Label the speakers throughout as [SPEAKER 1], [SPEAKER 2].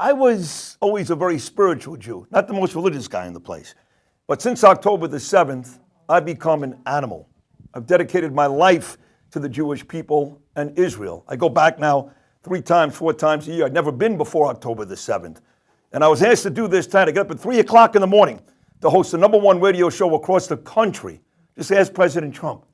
[SPEAKER 1] I was always a very spiritual Jew, not the most religious guy in the place. But since October the 7th, I've become an animal. I've dedicated my life to the Jewish people and Israel. I go back now 3 times, 4 times a year. I'd never been before October the 7th. And I was asked to do this time to get up at 3 o'clock in the morning to host the #1 radio show across the country. Just ask President Trump.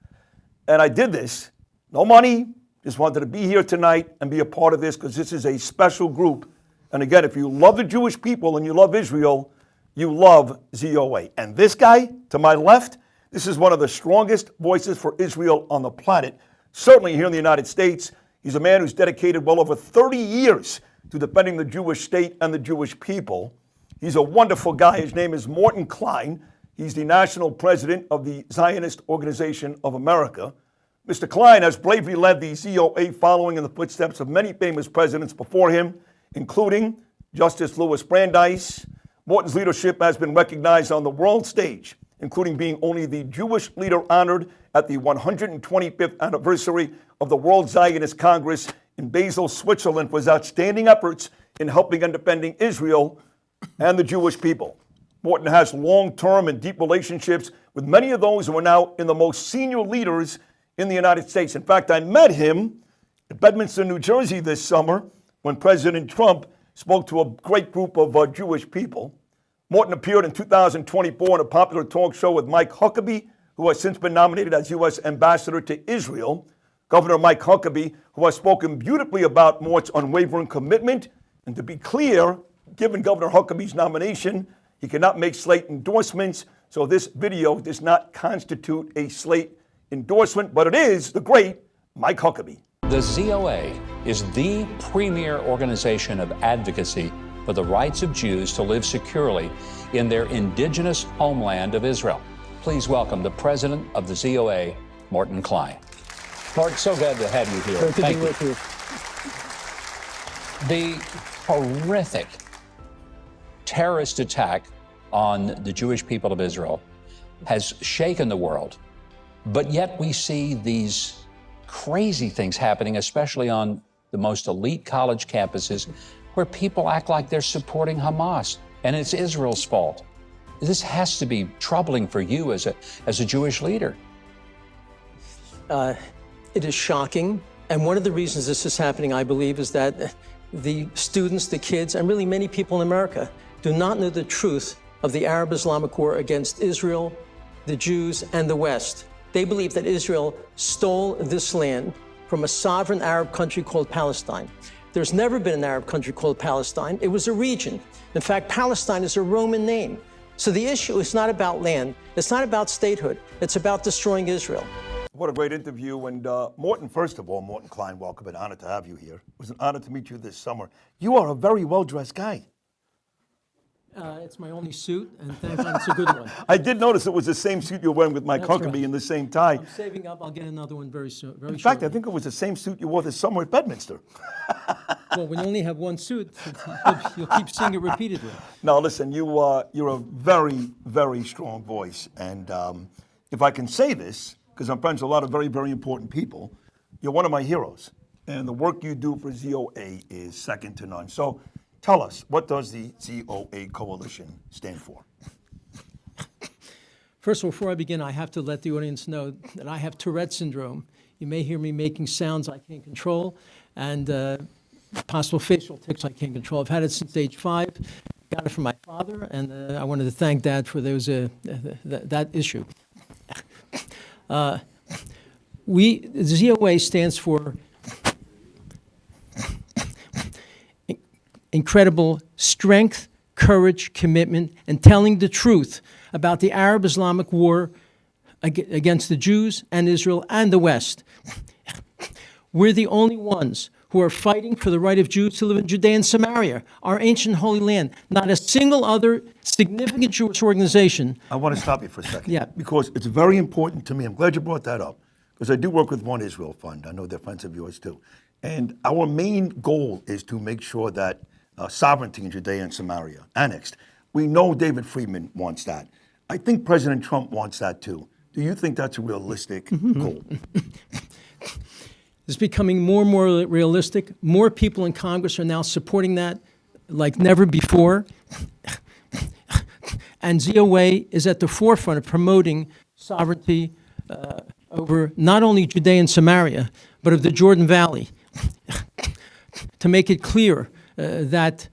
[SPEAKER 1] And I did this, no money, just wanted to be here tonight and be a part of this because this is a special group. And again, if you love the Jewish people and you love Israel, you love ZOA. And this guy to my left, this is one of the strongest voices for Israel on the planet, certainly here in the United States. He's a man who's dedicated well over 30 years to defending the Jewish state and the Jewish people. He's a wonderful guy. His name is Morton Klein. He's the national president of the Zionist Organization of America. Mr. Klein has bravely led the ZOA following in the footsteps of many famous presidents before him, including Justice Louis Brandeis. Morton's leadership has been recognized on the world stage, including being only the Jewish leader honored at the 125th anniversary of the World Zionist Congress in Basel, Switzerland, for his outstanding efforts in helping and defending Israel and the Jewish people. Morton has long-term and deep relationships with many of those who are now in the most senior leaders in the United States. In fact, I met him at Bedminster, New Jersey this summer when President Trump spoke to a great group of Jewish people. Morton appeared in 2024 in a popular talk show with Mike Huckabee, who has since been nominated as U.S. Ambassador to Israel. Governor Mike Huckabee, who has spoken beautifully about Mort's unwavering commitment. And to be clear, given Governor Huckabee's nomination, he cannot make Slate endorsements. So this video does not constitute a Slate endorsement, but it is the great Mike Huckabee.
[SPEAKER 2] The ZOA is the premier organization of advocacy for the rights of Jews to live securely in their indigenous homeland of Israel. Please welcome the president of the ZOA, Morton Klein. Morton, so glad to have you here.
[SPEAKER 3] Good to be with you.
[SPEAKER 2] The horrific terrorist attack on the Jewish people of Israel has shaken the world, but yet we see these crazy things happening, especially on the most elite college campuses, where people act like they're supporting Hamas, and it's Israel's fault. This has to be troubling for you as a Jewish leader.
[SPEAKER 3] It is shocking, and one of the reasons this is happening, I believe, is that the students, the kids, and really many people in America do not know the truth of the Arab-Islamic war against Israel, the Jews, and the West. They believe that Israel stole this land from a sovereign Arab country called Palestine. There's never been an Arab country called Palestine. It was a region. In fact, Palestine is a Roman name. So the issue is not about land. It's not about statehood. It's about destroying Israel.
[SPEAKER 1] What a great interview. And Morton, first of all, Morton Klein, welcome. An honor to have you here. It was an honor to meet you this summer. You are a very well-dressed guy.
[SPEAKER 3] It's my only suit, and thank God it's a good one.
[SPEAKER 1] I did notice it was the same suit you're wearing with Mike Huckabee
[SPEAKER 3] right.
[SPEAKER 1] And the same tie.
[SPEAKER 3] I'm saving up. I'll get another one very soon.
[SPEAKER 1] In fact, I think it was the same suit you wore this summer at Bedminster.
[SPEAKER 3] Well, we only have one suit. You'll keep seeing it repeatedly.
[SPEAKER 1] No, listen, you're a very, very strong voice. And if I can say this, because I'm friends with a lot of very, very important people, you're one of my heroes. And the work you do for ZOA is second to none. So tell us, what does the ZOA Coalition stand for?
[SPEAKER 3] First of all, before I begin, I have to let the audience know that I have Tourette syndrome. You may hear me making sounds I can't control, and possible facial tics I can't control. I've had it since age 5. Got it from my father, and I wanted to thank Dad for that issue. The ZOA stands for incredible strength, courage, commitment, and telling the truth about the Arab-Islamic war against the Jews and Israel and the West. We're the only ones who are fighting for the right of Jews to live in Judea and Samaria, our ancient Holy Land. Not a single other significant Jewish organization.
[SPEAKER 1] I want to stop you for a second.
[SPEAKER 3] Yeah.
[SPEAKER 1] Because it's very important to me. I'm glad you brought that up. Because I do work with One Israel Fund. I know they're friends of yours too. And our main goal is to make sure that sovereignty in Judea and Samaria annexed. We know David Friedman wants that. I think President Trump wants that too. Do you think that's a realistic goal?
[SPEAKER 3] It's becoming more and more realistic. More people in Congress are now supporting that. like never before. And ZOA is at the forefront of promoting sovereignty over not only Judea and Samaria, but of the Jordan Valley, to make it clear that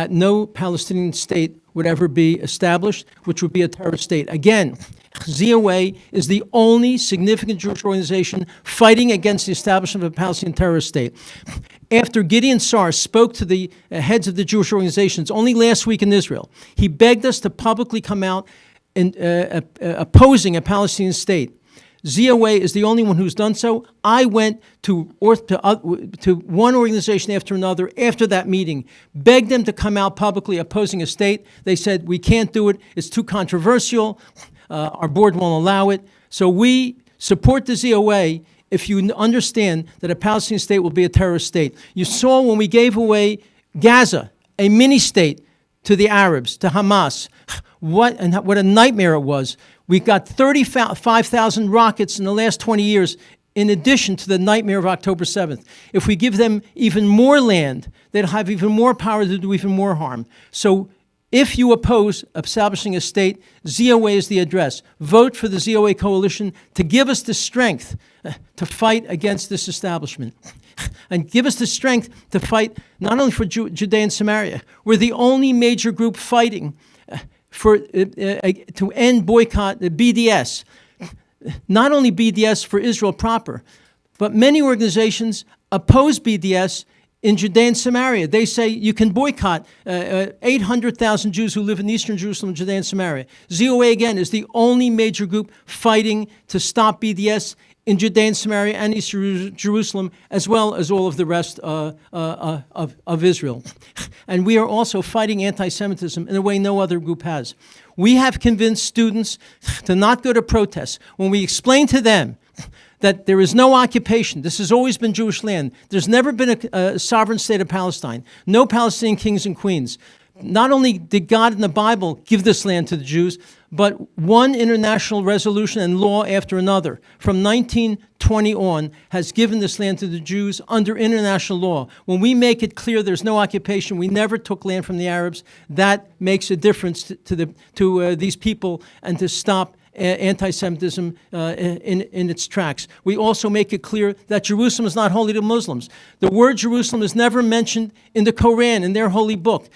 [SPEAKER 3] no Palestinian state would ever be established, which would be a terrorist state. Again, ZOA is the only significant Jewish organization fighting against the establishment of a Palestinian terrorist state. After Gideon Sar spoke to the heads of the Jewish organizations only last week in Israel, he begged us to publicly come out in, opposing a Palestinian state. ZOA is the only one who's done so. I went to one organization after another after that meeting, begged them to come out publicly opposing a state. They said, we can't do it. It's too controversial. Our board won't allow it. So we support the ZOA if you understand that a Palestinian state will be a terrorist state. You saw when we gave away Gaza, a mini-state, to the Arabs, to Hamas, what a nightmare it was. We got 35,000 rockets in the last 20 years, in addition to the nightmare of October 7th. If we give them even more land, they'll have even more power to do even more harm. So if you oppose establishing a state, ZOA is the address. Vote for the ZOA Coalition to give us the strength to fight against this establishment. And give us the strength to fight not only for Judea and Samaria. We're the only major group fighting to end boycott the BDS. Not only BDS for Israel proper, but many organizations oppose BDS in Judea and Samaria. They say you can boycott 800,000 Jews who live in eastern Jerusalem, Judea and Samaria. ZOA, again, is the only major group fighting to stop BDS in Judea and Samaria and eastern Jerusalem, as well as all of the rest of Israel. And we are also fighting anti-Semitism in a way no other group has. We have convinced students to not go to protests. When we explain to them that there is no occupation, this has always been Jewish land, there's never been a sovereign state of Palestine, no Palestinian kings and queens. Not only did God in the Bible give this land to the Jews, but one international resolution and law after another from 1920 on has given this land to the Jews under international law. When we make it clear there's no occupation, we never took land from the Arabs, that makes a difference to these people and to stop anti-Semitism in its tracks. We also make it clear that Jerusalem is not holy to Muslims. The word Jerusalem is never mentioned in the Quran, in their holy book.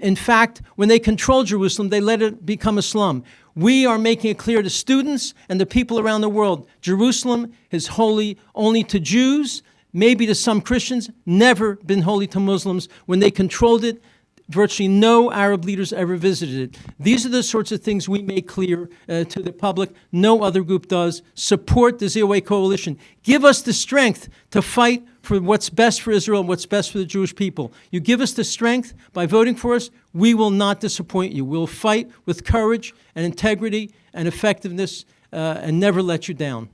[SPEAKER 3] In fact, when they control Jerusalem, they let it become a slum. We are making it clear to students and the people around the world, Jerusalem is holy only to Jews, maybe to some Christians, never been holy to Muslims. When they controlled it, virtually no Arab leaders ever visited it. These are the sorts of things we make clear to the public. No other group does. Support the ZOA Coalition. Give us the strength to fight for what's best for Israel and what's best for the Jewish people. You give us the strength by voting for us, we will not disappoint you. We'll fight with courage and integrity and effectiveness and never let you down.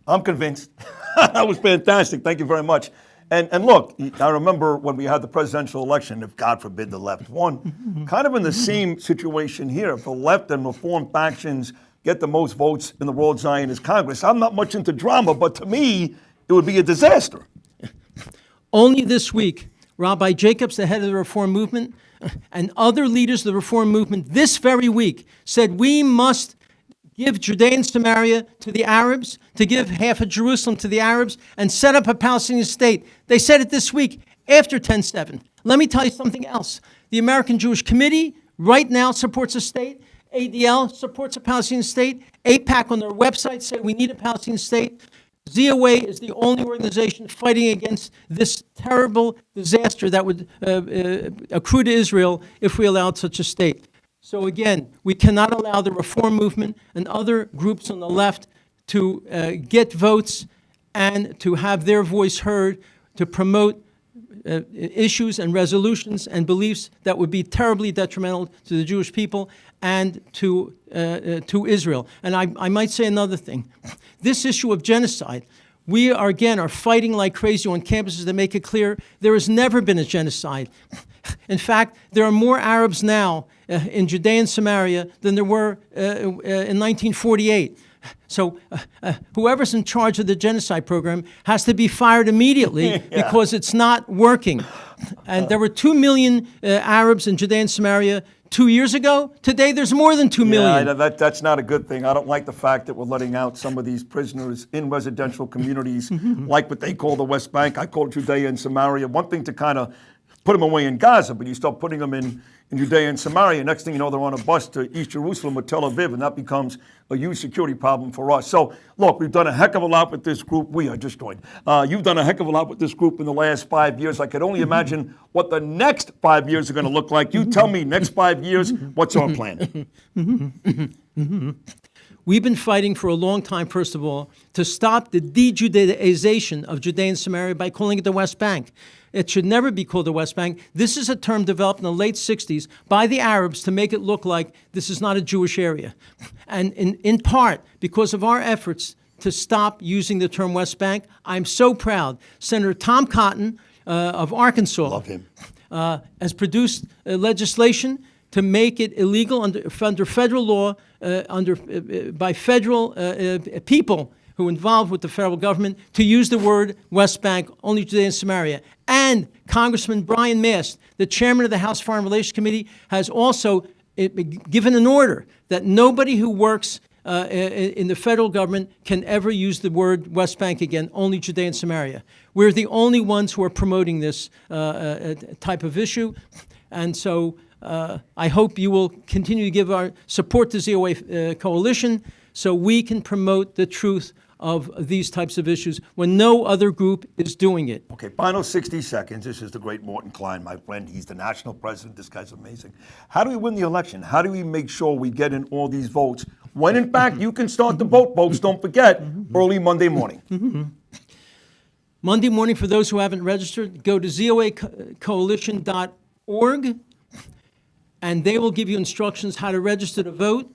[SPEAKER 1] I'm convinced. That was fantastic. Thank you very much. And look, I remember when we had the presidential election, if God forbid the left won, kind of in the same situation here. If the left and reform factions get the most votes in the World Zionist Congress, I'm not much into drama, but to me, it would be a disaster.
[SPEAKER 3] Only this week, Rabbi Jacobs, the head of the Reform movement, and other leaders of the Reform movement this very week said we must give Judea and Samaria to the Arabs, to give half of Jerusalem to the Arabs, and set up a Palestinian state. They said it this week after 10/7. Let me tell you something else. The American Jewish Committee right now supports a state. ADL supports a Palestinian state. AIPAC on their website say we need a Palestinian state. ZOA is the only organization fighting against this terrible disaster that would accrue to Israel if we allowed such a state. So again, we cannot allow the reform movement and other groups on the left to get votes and to have their voice heard, to promote issues and resolutions and beliefs that would be terribly detrimental to the Jewish people and to Israel. And I might say another thing. This issue of genocide, we are fighting like crazy on campuses to make it clear there has never been a genocide. In fact, there are more Arabs now in Judea and Samaria than there were in 1948. So whoever's in charge of the genocide program has to be fired immediately because it's not working. And there were 2 million Arabs in Judea and Samaria 2 years ago. Today, there's more than 2 million.
[SPEAKER 1] Yeah, that's not a good thing. I don't like the fact that we're letting out some of these prisoners in residential communities, like what they call the West Bank. I call it Judea and Samaria. One thing to kind of put them away in Gaza, but you start putting them in Judea and Samaria. Next thing you know, they're on a bus to East Jerusalem or Tel Aviv, and that becomes a huge security problem for us. So, look, we've done a heck of a lot with this group. We are just joined. You've done a heck of a lot with this group in the last 5 years. I could only imagine what the next 5 years are going to look like. You tell me, next 5 years, what's our plan?
[SPEAKER 3] We've been fighting for a long time, first of all, to stop the de-Judaization of Judea and Samaria by calling it the West Bank. It should never be called the West Bank. This is a term developed in the late 60s by the Arabs to make it look like this is not a Jewish area. And in part, because of our efforts to stop using the term West Bank, I'm so proud. Senator Tom Cotton of Arkansas
[SPEAKER 1] Love him.
[SPEAKER 3] Has produced legislation to make it illegal under federal law, by federal people who are involved with the federal government to use the word West Bank, only Judea and Samaria. And Congressman Brian Mast, the chairman of the House Foreign Relations Committee, has also given an order that nobody who works in the federal government can ever use the word West Bank again, only Judea and Samaria. We're the only ones who are promoting this type of issue. And so I hope you will continue to give our support to ZOA Coalition so we can promote the truth of these types of issues when no other group is doing it.
[SPEAKER 1] Okay, final 60 seconds. This is the great Morton Klein, my friend. He's the national president. This guy's amazing. How do we win the election? How do we make sure we get in all these votes when, in fact, you can start the vote, folks? Don't forget, early Monday morning.
[SPEAKER 3] Monday morning, for those who haven't registered, go to ZOAcoalition.org, and they will give you instructions how to register to vote.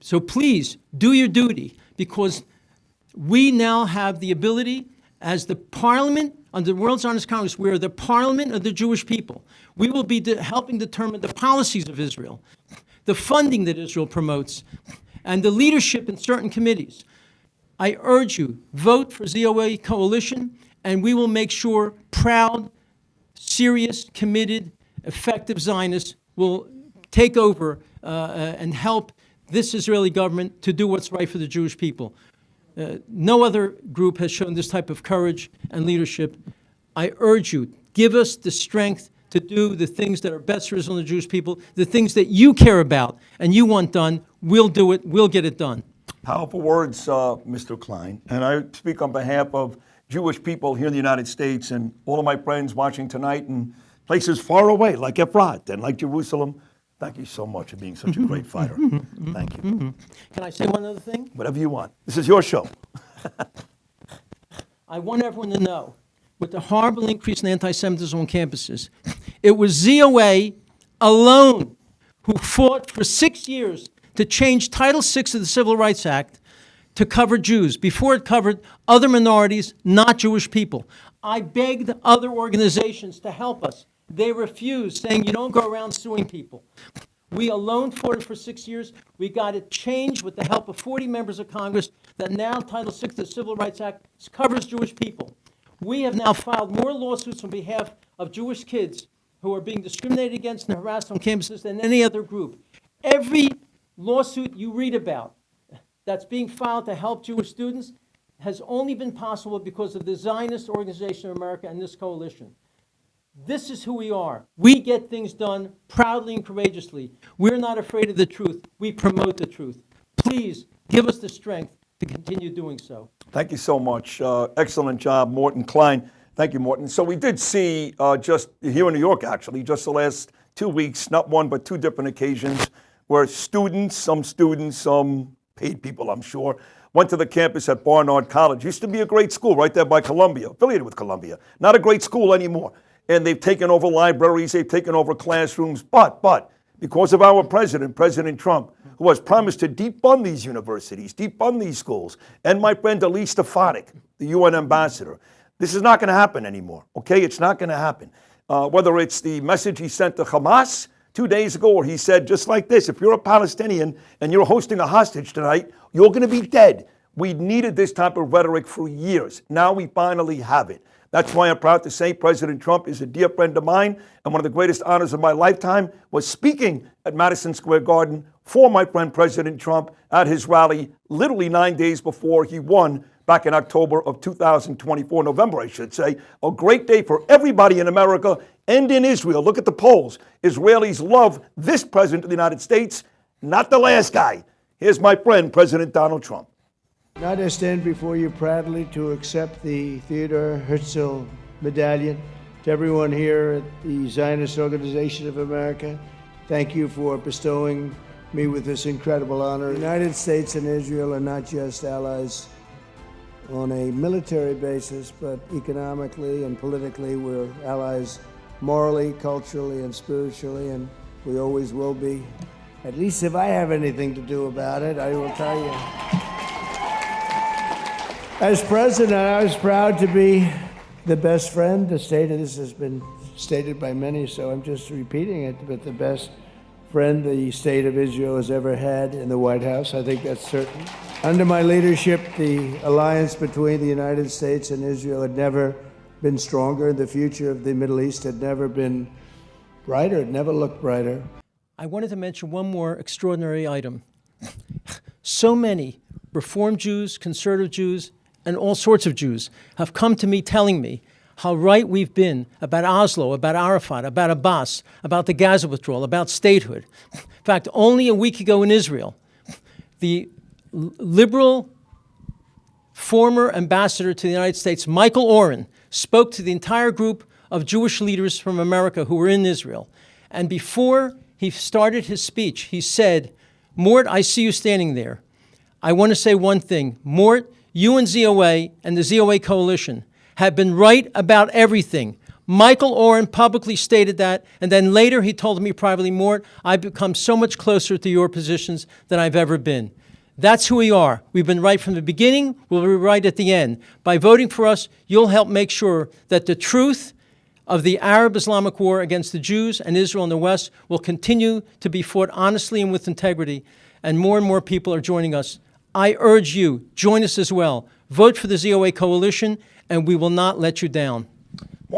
[SPEAKER 3] So please, do your duty, because we now have the ability, as the parliament, under the World Zionist Congress, we are the parliament of the Jewish people. We will be helping determine the policies of Israel, the funding that Israel promotes, and the leadership in certain committees. I urge you, vote for ZOA Coalition, and we will make sure proud, serious, committed, effective Zionists will take over and help this Israeli government to do what's right for the Jewish people. No other group has shown this type of courage and leadership. I urge you, give us the strength to do the things that are best for Israel and the Jewish people, the things that you care about and you want done. We'll do it. We'll get it done.
[SPEAKER 1] Powerful words, Mr. Klein. And I speak on behalf of Jewish people here in the United States and all of my friends watching tonight in places far away, like Efrat and like Jerusalem. Thank you so much for being such a great fighter. Thank you.
[SPEAKER 3] Can I say one other thing?
[SPEAKER 1] Whatever you want. This is your show.
[SPEAKER 3] I want everyone to know, with the horrible increase in anti-Semitism on campuses, it was ZOA alone who fought for 6 years to change Title VI of the Civil Rights Act to cover Jews. Before it covered other minorities, not Jewish people. I begged other organizations to help us. They refused, saying you don't go around suing people. We alone fought it for 6 years. We got it changed with the help of 40 members of Congress that now Title VI of the Civil Rights Act covers Jewish people. We have now filed more lawsuits on behalf of Jewish kids who are being discriminated against and harassed on campuses than any other group. Every lawsuit you read about that's being filed to help Jewish students has only been possible because of the Zionist Organization of America and this coalition. This is who we are. We get things done proudly and courageously. We're not afraid of the truth. We promote the truth. Please give us the strength to continue doing so.
[SPEAKER 1] Thank you so much. Excellent job, Morton Klein. Thank you, Morton. So we did see just here in New York, actually, just the last 2 weeks, not one but two different occasions, where some paid people, I'm sure, went to the campus at Barnard College. Used to be a great school right there by Columbia, affiliated with Columbia. Not a great school anymore. And they've taken over libraries, they've taken over classrooms, but because of our president, President Trump, who has promised to defund these universities, defund these schools, and my friend Elise Stefanik, the UN ambassador, this is not going to happen anymore, okay? It's not going to happen. Whether it's the message he sent to Hamas 2 days ago, or he said just like this, if you're a Palestinian and you're hosting a hostage tonight, you're going to be dead. We needed this type of rhetoric for years. Now we finally have it. That's why I'm proud to say President Trump is a dear friend of mine, and one of the greatest honors of my lifetime was speaking at Madison Square Garden for my friend President Trump at his rally literally 9 days before he won back in October of 2024, November, I should say. A great day for everybody in America and in Israel. Look at the polls. Israelis love this president of the United States, not the last guy. Here's my friend, President Donald Trump.
[SPEAKER 4] Tonight I stand before you proudly to accept the Theodore Herzl Medallion. To everyone here at the Zionist Organization of America, thank you for bestowing me with this incredible honor. The United States and Israel are not just allies on a military basis, but economically and politically we're allies morally, culturally, and spiritually, and we always will be. At least if I have anything to do about it, I will tell you. As president, I was proud to be the best friend. This has been stated by many, so I'm just repeating it, but the best friend the state of Israel has ever had in the White House. I think that's certain. Under my leadership, the alliance between the United States and Israel had never been stronger. The future of the Middle East had never been brighter. It never looked brighter.
[SPEAKER 3] I wanted to mention one more extraordinary item. So many Reform Jews, conservative Jews, and all sorts of Jews have come to me telling me how right we've been about Oslo, about Arafat, about Abbas, about the Gaza withdrawal, about statehood. In fact, only a week ago in Israel, the liberal former ambassador to the United States, Michael Oren, spoke to the entire group of Jewish leaders from America who were in Israel. And before he started his speech, he said, "Mort, I see you standing there. I want to say one thing. Mort, you and ZOA and the ZOA Coalition have been right about everything." Michael Oren publicly stated that, and then later he told me privately, "Mort, I've become so much closer to your positions than I've ever been." That's who we are. We've been right from the beginning. We'll be right at the end. By voting for us, you'll help make sure that the truth of the Arab-Islamic war against the Jews and Israel in the West will continue to be fought honestly and with integrity, and more people are joining us. I urge you, join us as well. Vote for the ZOA Coalition, and we will not let you down.